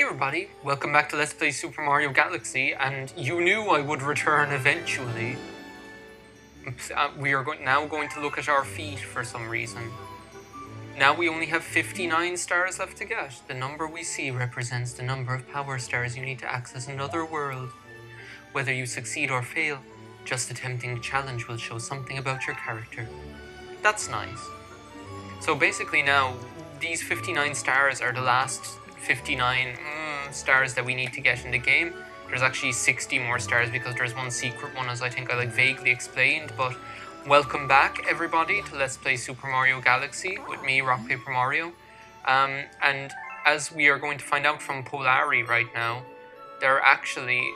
everybody, welcome back to Let's Play Super Mario Galaxy, and you knew I would return eventually. We are now going to look at our feet for some reason. Now we only have 59 stars left to get. The number we see represents the number of power stars you need to access another world. Whether you succeed or fail, just attempting the challenge will show something about your character. That's nice. So basically now, these 59 stars are the last 59 stars that we need to get in the game. There's actually 60 more stars because there's one secret one, as I think I vaguely explained, but welcome back everybody to Let's Play Super Mario Galaxy with me, Rock Paper Mario. And as we are going to find out from Polari right now, there actually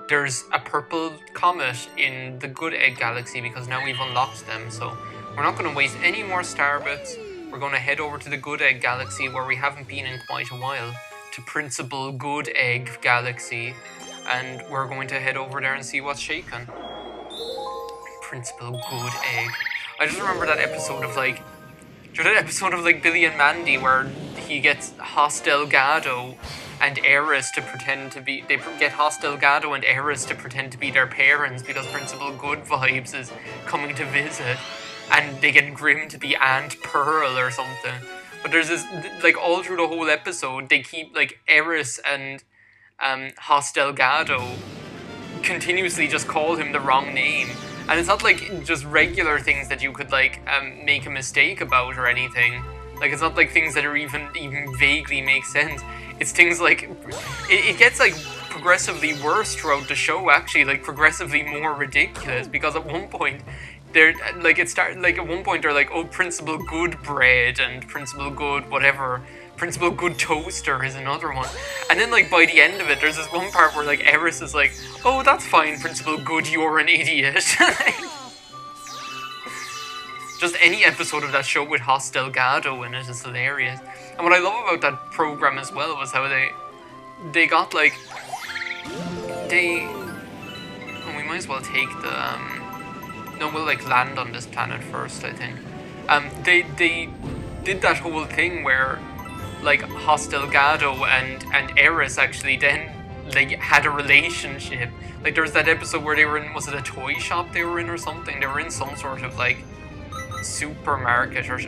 there's a Purple Comet in the Good Egg Galaxy because now we've unlocked them, so we're not going to waste any more star bits. We're going to head over to the Good Egg Galaxy where we haven't been in quite a while, to Principal Good Egg Galaxy, and we're going to head over there and see what's shaking. Principal Good Egg. I just remember that episode of Billy and Mandy where he gets Hostelgado and Eris to pretend to be, get Hostelgado and Eris to pretend to be their parents because Principal Good Vibes is coming to visit. And they get Grim to be Aunt Pearl or something. But there's this, all through the whole episode, they keep, Eris and Hostelgado continuously just call him the wrong name. And it's not, just regular things that you could, make a mistake about or anything. It's not, things that are even vaguely make sense. It's things it gets, progressively worse throughout the show, actually. Progressively more ridiculous. Because at one point, they're at one point they're oh, Principal Good Bread and Principal Good whatever, Principal Good Toaster is another one, and then by the end of it there's this one part where Eris is oh, that's fine, Principal Good, you're an idiot. Just any episode of that show with Hostelgado in it is hilarious. And what I love about that program as well was how they got oh, we might as well take the no, we'll land on this planet first, I think. They did that whole thing where Hostelgado and Eris actually then had a relationship. There was that episode where they were in, was it a toy shop they were in or something? They were in some sort of supermarket or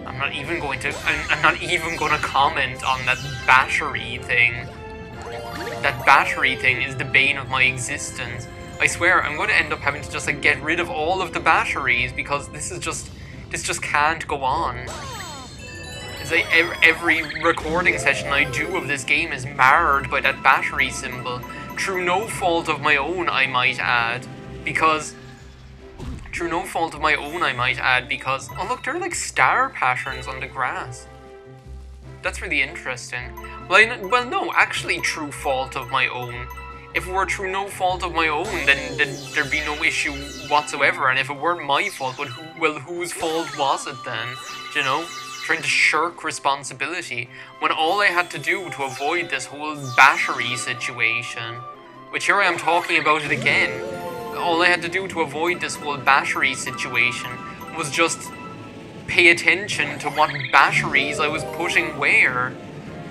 I'm not even going to comment on that battery thing. That battery thing is the bane of my existence. I swear, I'm going to end up having to just get rid of all of the batteries because this just can't go on. It's every recording session I do of this game is marred by that battery symbol, through no fault of my own, I might add, because oh look, there are star patterns on the grass. That's really interesting. Well, no, actually, true fault of my own. If it were through no fault of my own, then there'd be no issue whatsoever. And if it weren't my fault, whose fault was it then? Do you know? Trying to shirk responsibility. When all I had to do to avoid this whole battery situation, which here I am talking about it again, all I had to do to avoid this whole battery situation was just pay attention to what batteries I was putting where.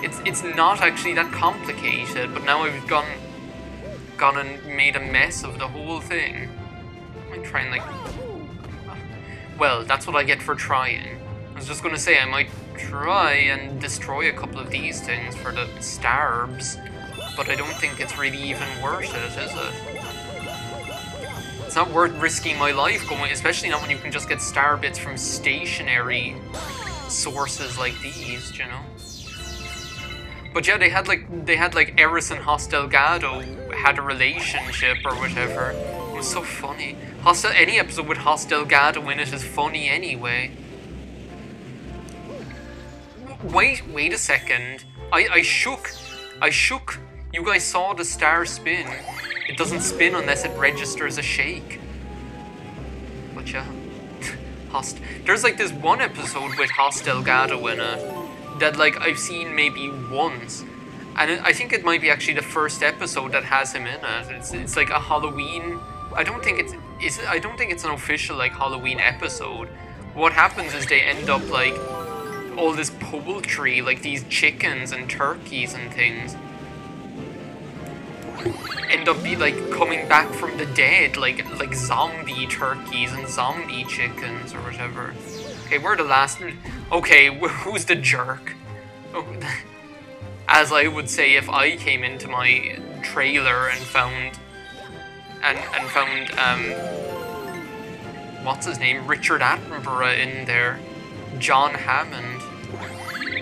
It's not actually that complicated, but now I've gone and made a mess of the whole thing. I try and well, that's what I get for trying. I was just gonna say I might try and destroy a couple of these things for the starbs, but I don't think it's really even worth it, is it? It's not worth risking my life going, especially not when you can just get star bits from stationary sources like these, do you know? But yeah, they had Eris and Hostelgado had a relationship or whatever. It was so funny. Any episode with Hostelgado in it is funny anyway. Wait a second. I shook. You guys saw the star spin. It doesn't spin unless it registers a shake. But yeah. There's this one episode with Hostelgado in it that I've seen maybe once, and I think it might be actually the first episode that has him in it. It's a Halloween. I don't think it's an official Halloween episode. What happens is they end up all this poultry, like these chickens and turkeys and things, end up coming back from the dead, like zombie turkeys and zombie chickens or whatever. Okay, we're the last. Okay, who's the jerk? Oh, as I would say if I came into my trailer and found what's his name, Richard Attenborough in there, John Hammond.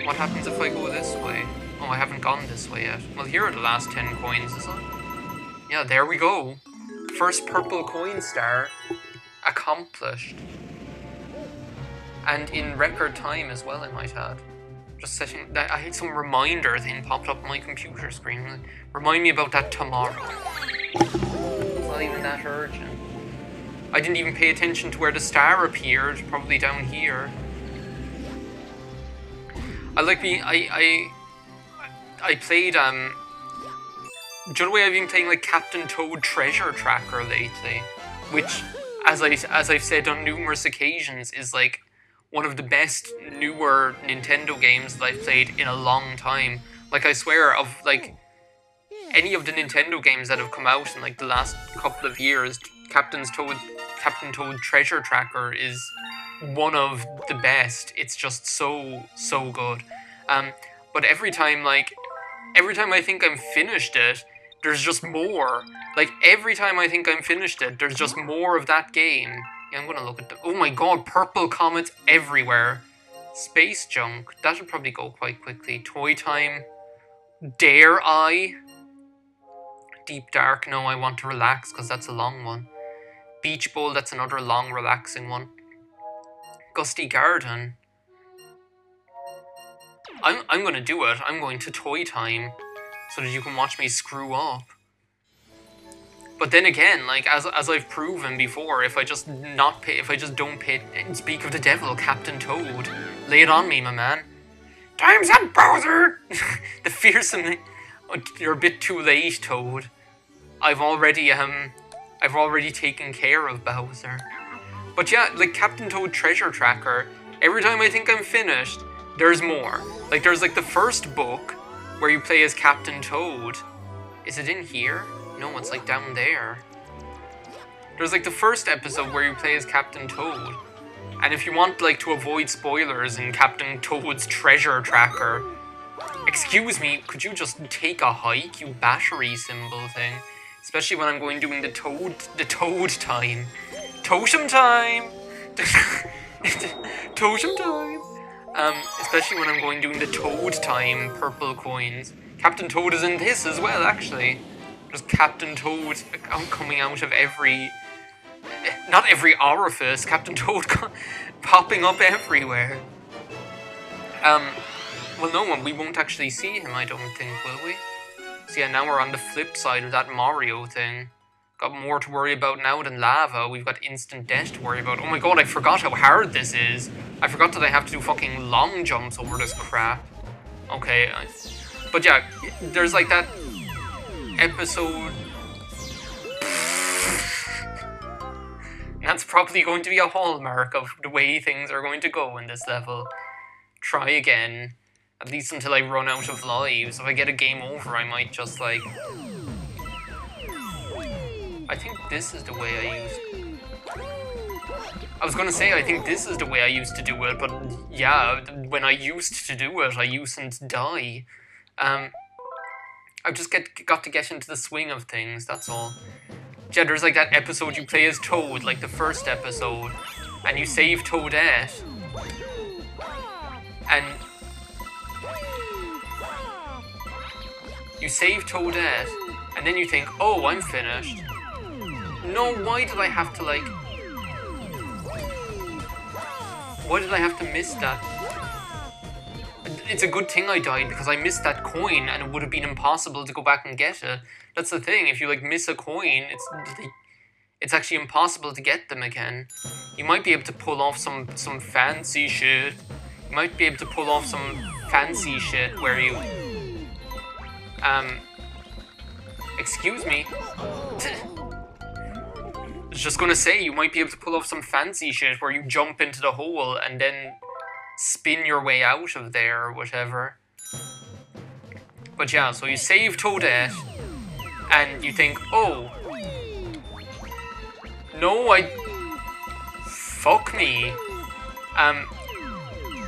What happens if I go this way? Oh, I haven't gone this way yet. Well, here are the last 10 coins, is it? Yeah, there we go. First purple coin star accomplished. And in record time as well, I might add. Just setting that, I had some reminder thing popped up on my computer screen. Remind me about that tomorrow. It's not even that urgent. I didn't even pay attention to where the star appeared, probably down here. I played, do you know the way I've been playing, like, Captain Toad Treasure Tracker lately? Which, as I've said on numerous occasions, is, like, one of the best newer Nintendo games that I've played in a long time. Like, I swear, of, like, any of the Nintendo games that have come out in, like, the last couple of years, Captain Toad Treasure Tracker is one of the best. It's just so good. But every time I think I'm finished it, there's just more. Like, every time I think I'm finished it, there's just more of that game. Yeah, I'm gonna look at them. Oh my god, Purple Comet everywhere. Space junk. That should probably go quite quickly. Toy Time. Dare I? Deep Dark. No, I want to relax because that's a long one. Beach Bowl. That's another long, relaxing one. Gusty Garden. I'm gonna do it. I'm going to Toy Time so that you can watch me screw up. But then again, like as I've proven before, if I just don't pay, speak of the devil, Captain Toad, lay it on me, my man. Time's up, Bowser. The fearsome. Oh, you're a bit too late, Toad. I've already taken care of Bowser. But yeah, like Captain Toad Treasure Tracker. Every time I think I'm finished, there's more. Like there's like the first book where you play as Captain Toad. Is it in here? No, it's like down there. There's like the first episode where you play as Captain Toad. And if you want like to avoid spoilers in Captain Toad's Treasure Tracker, excuse me, could you just take a hike, you battery symbol thing? Especially when I'm going doing the Toad time. Totem time! Totem time! Especially when I'm going doing the Toad time purple coins. Captain Toad is in this as well, actually. There's Captain Toad coming out of every... Not every orifice, Captain Toad popping up everywhere. Well, no, we won't actually see him, I don't think, will we? So yeah, now we're on the flip side of that Mario thing. Got more to worry about now than lava. We've got instant death to worry about. Oh my god, I forgot how hard this is. I forgot that I have to do fucking long jumps over this crap. Okay, but yeah, there's like that episode... That's probably going to be a hallmark of the way things are going to go in this level. Try again. At least until I run out of lives. If I get a game over, I might just like... I think this is the way I used... I was gonna say, I think this is the way I used to do it, but yeah, when I used to do it, I usedn't die. I've just got to get into the swing of things, that's all. Yeah, there's like that episode you play as Toad, like the first episode, and you save Toadette, and you save Toadette, and then you think, oh, I'm finished. No, why did I have to, like... Why did I have to miss that? It's a good thing I died, because I missed that coin, and it would have been impossible to go back and get it. That's the thing, if you, like, miss a coin, it's actually impossible to get them again. You might be able to pull off some fancy shit. You might be able to pull off some fancy shit where you... Excuse me. I was just gonna say, you might be able to pull off some fancy shit where you jump into the hole and then spin your way out of there or whatever. But yeah, so you save Toadette, and you think, oh, no, fuck me.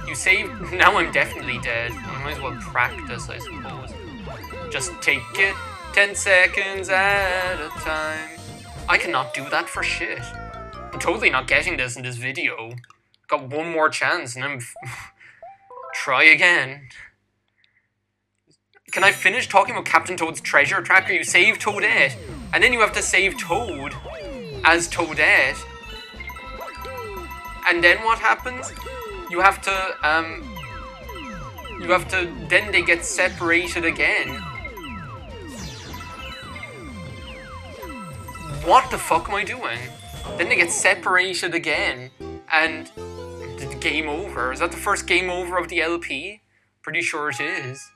You save, now I'm definitely dead. I might as well practice, I suppose. Just take it 10 seconds at a time. I cannot do that for shit. I'm totally not getting this in this video. Got one more chance and I'm... Try again. Can I finish talking about Captain Toad's treasure tracker? You save Toadette, and then you have to save Toad as Toadette. And then what happens? You have to, then they get separated again. What the fuck am I doing? Then they get separated again, and the game over. Is that the first game over of the LP? Pretty sure it is.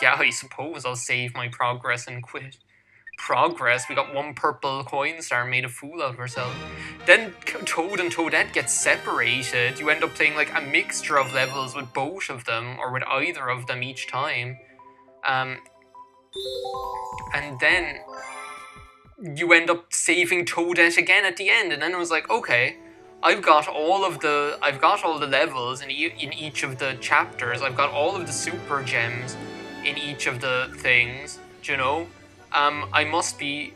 Yeah, I suppose I'll save my progress and quit. Progress? We got one purple coin star, made a fool of herself. Then Toad and Toadette get separated. You end up playing like a mixture of levels with both of them, or with either of them each time. And then you end up saving Toadette again at the end, and then it was like, okay, I've got all the levels in each of the chapters. I've got all of the super gems in each of the things, you know. I must be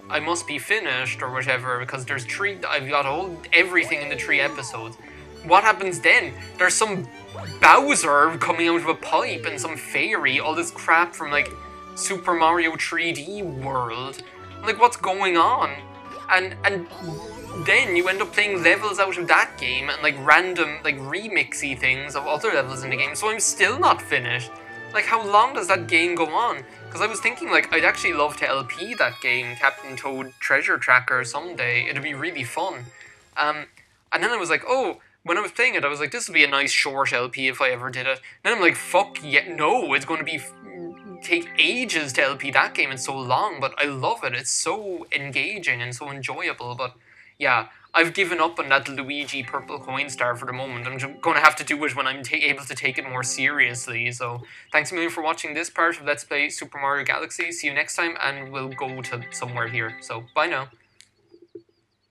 finished or whatever, because there's I've got everything in the 3 episodes. What happens then? There's some Bowser coming out of a pipe and some fairy, all this crap from like Super Mario 3D World. Like, what's going on? And then you end up playing levels out of that game and like random like remixy things of other levels in the game, so I'm still not finished. Like, how long does that game go on? Because I was thinking, like, I'd actually love to LP that game, Captain Toad Treasure Tracker, someday. It'd be really fun. And then I was like, oh, when I was playing it, I was like, this would be a nice short LP if I ever did it. Then I'm like, fuck, yeah, no, it's going to take ages to LP that game. It's so long, but I love it. It's so engaging and so enjoyable. But yeah, I've given up on that Luigi Purple Coin Star for the moment. I'm just going to have to do it when I'm able to take it more seriously. So thanks a million for watching this part of Let's Play Super Mario Galaxy. See you next time, and we'll go to somewhere here. So bye now.